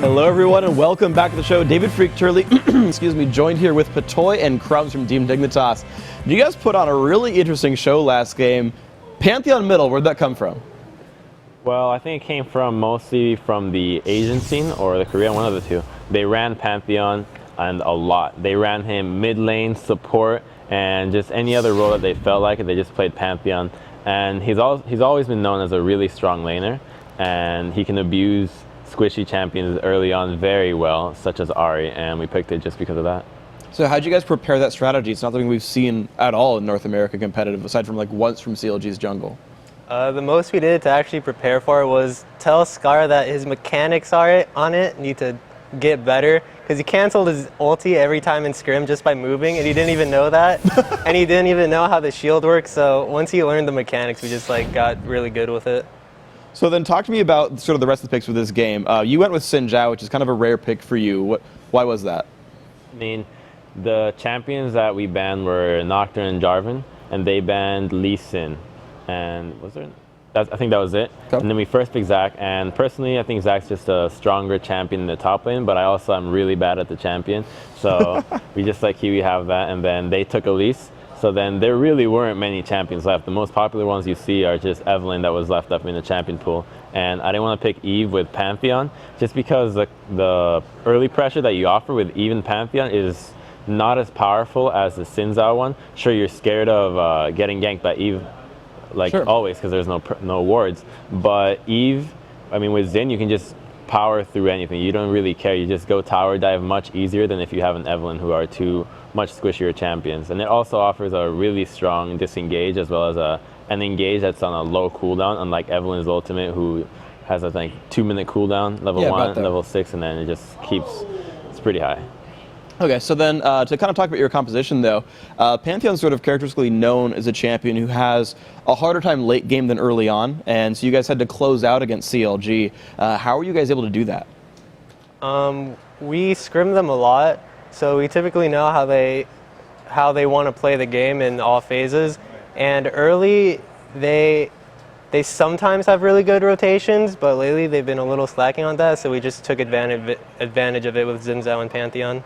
Hello everyone and welcome back to the show. David Freak Turley, excuse me, joined here with Patoy and Crumbz from Team Dignitas. You guys put on a really interesting show last game. Pantheon middle, where'd that come from? Well, I think it came from mostly from the Asian scene or the Korean, one of the two. They ran Pantheon and a lot. They ran him mid lane, support, and just any other role that they felt like it. They just played Pantheon. And he's always been known as a really strong laner, and he can abuse squishy champions early on very well, such as Ahri, and we picked it just because of that. So how'd you guys prepare that strategy? It's not something we've seen at all in North America competitive, aside from like once from CLG's jungle. The most we did to actually prepare for it was tell Scar that his mechanics on it need to get better, because he canceled his ulti every time in scrim just by moving, and he didn't even know that. And he didn't even know how the shield works, so once he learned the mechanics, we just got really good with it. So then talk to me about sort of the rest of the picks for this game. You went with Xin Zhao, which is kind of a rare pick for you. Why was that? I mean, the champions that we banned were Nocturne and Jarvan, and they banned Lee Sin. And was there? I think that was it. Okay. And then we first picked Zac, and personally, I think Zac's just a stronger champion in the top lane, but I also am really bad at the champion. So we just let Kiwi have that, and then they took Elise. So then there really weren't many champions left. The most popular ones you see are just Evelynn that was left up in the champion pool. And I didn't want to pick Eve with Pantheon, just because the early pressure that you offer with Eve and Pantheon is not as powerful as the Xin Zhao one. Sure, you're scared of getting ganked by Eve, like sure, always, because there's no wards. But Eve, I mean, with Xin, you can just power through anything. You don't really care. You just go tower dive much easier than if you have an Evelynn, who are two much squishier champions. And it also offers a really strong disengage, as well as an engage that's on a low cooldown, unlike Evelynn's ultimate, who has I think 2-minute cooldown, level 1, level 6, and then it just it's pretty high. Okay, so then to kind of talk about your composition though, Pantheon's sort of characteristically known as a champion who has a harder time late game than early on, and so you guys had to close out against CLG. How were you guys able to do that? We scrim them a lot, so we typically know how they want to play the game in all phases. And early, they sometimes have really good rotations, but lately they've been a little slacking on that, so we just took advantage of it with Xin Zhao and Pantheon.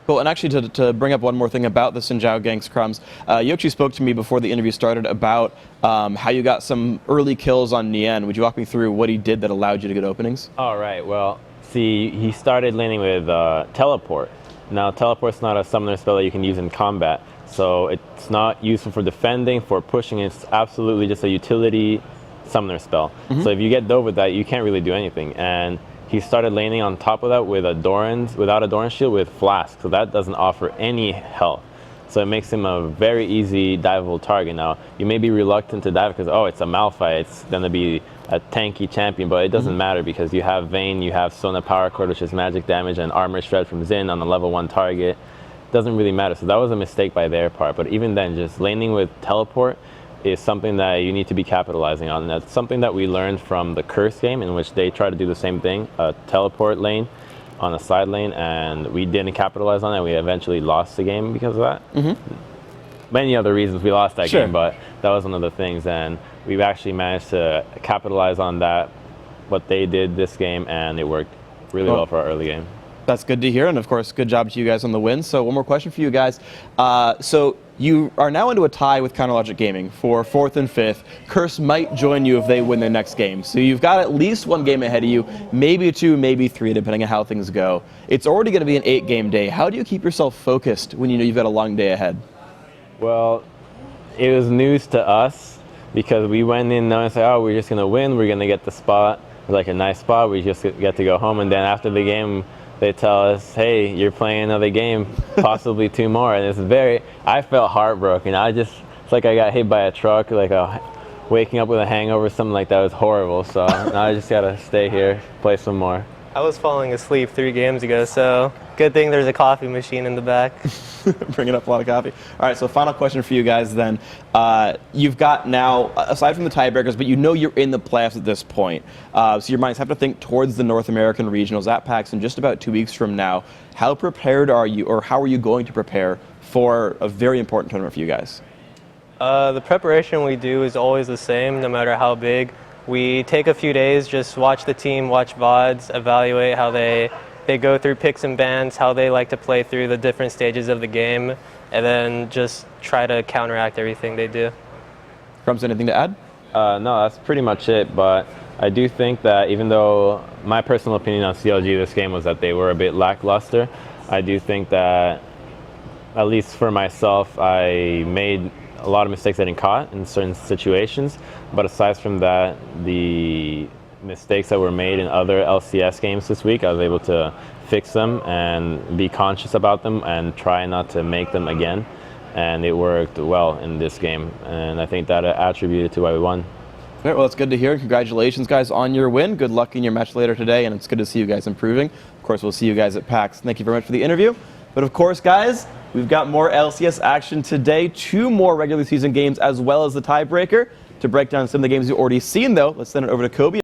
Cool, and actually to bring up one more thing about the Xin Zhao ganks, Crumbz, you actually spoke to me before the interview started about how you got some early kills on Nian. Would you walk me through what he did that allowed you to get openings? All right, well, see, he started laning with Teleport. Now, Teleport's not a summoner spell that you can use in combat, so it's not useful for defending, for pushing. It's absolutely just a utility summoner spell. Mm-hmm. So if you get dove with that, you can't really do anything. And he started laning on top of that with without a Doran's shield with Flask, so that doesn't offer any health. So it makes him a very easy diveable target. Now, you may be reluctant to dive because, oh, it's a Malphite, it's going to be a tanky champion, but it doesn't matter because you have Vayne, you have Sona Power Chord, which is magic damage, and Armor Shred from Xin on a level 1 target. Doesn't really matter. So that was a mistake by their part, but even then, just laning with Teleport is something that you need to be capitalizing on. And that's something that we learned from the Curse game, in which they try to do the same thing, a teleport lane on a side lane, and we didn't capitalize on it. We eventually lost the game because of that. Mm-hmm. Many other reasons we lost that game, but that was one of the things, and we've actually managed to capitalize on that, what they did this game, and it worked really well for our early game. That's good to hear, and of course, good job to you guys on the win. So one more question for you guys. So you are now into a tie with Counterlogic Gaming for 4th and 5th. Curse might join you if they win their next game. So you've got at least 1 game ahead of you, maybe 2, maybe 3, depending on how things go. It's already going to be an 8-game day. How do you keep yourself focused when you know you've got a long day ahead? Well, it was news to us because we went in knowing, oh, we're just going to win, we're going to get the spot. It was like a nice spot, we just get to go home, and then after the game, they tell us, hey, you're playing another game, possibly 2 more. And I felt heartbroken. It's like I got hit by a truck, like waking up with a hangover, something like that. It was horrible. So now I just got to stay here, play some more. I was falling asleep 3 games ago, so good thing there's a coffee machine in the back. Bringing up a lot of coffee. All right, so final question for you guys then. You've got now, aside from the tiebreakers, but you know you're in the playoffs at this point. So your minds have to think towards the North American regionals at PAX in just about 2 weeks from now. How prepared are you, or how are you going to prepare for a very important tournament for you guys? The preparation we do is always the same, no matter how big. we take a few days, just watch the team, watch VODs, evaluate how they go through picks and bans, how they like to play through the different stages of the game, and then just try to counteract everything they do. Crumbz, anything to add? No, that's pretty much it, but I do think that even though my personal opinion on CLG this game was that they were a bit lackluster, I do think that, at least for myself, I made a lot of mistakes getting caught in certain situations, but aside from that, the mistakes that were made in other LCS games this week, I was able to fix them and be conscious about them and try not to make them again, and it worked well in this game, and I think that attributed to why we won. All right, well, it's good to hear. Congratulations, guys, on your win. Good luck in your match later today, and it's good to see you guys improving. Of course, we'll see you guys at PAX. Thank you very much for the interview. But of course, guys, we've got more LCS action today, 2 more regular season games as well as the tiebreaker. To break down some of the games you've already seen, though, let's send it over to Kobe.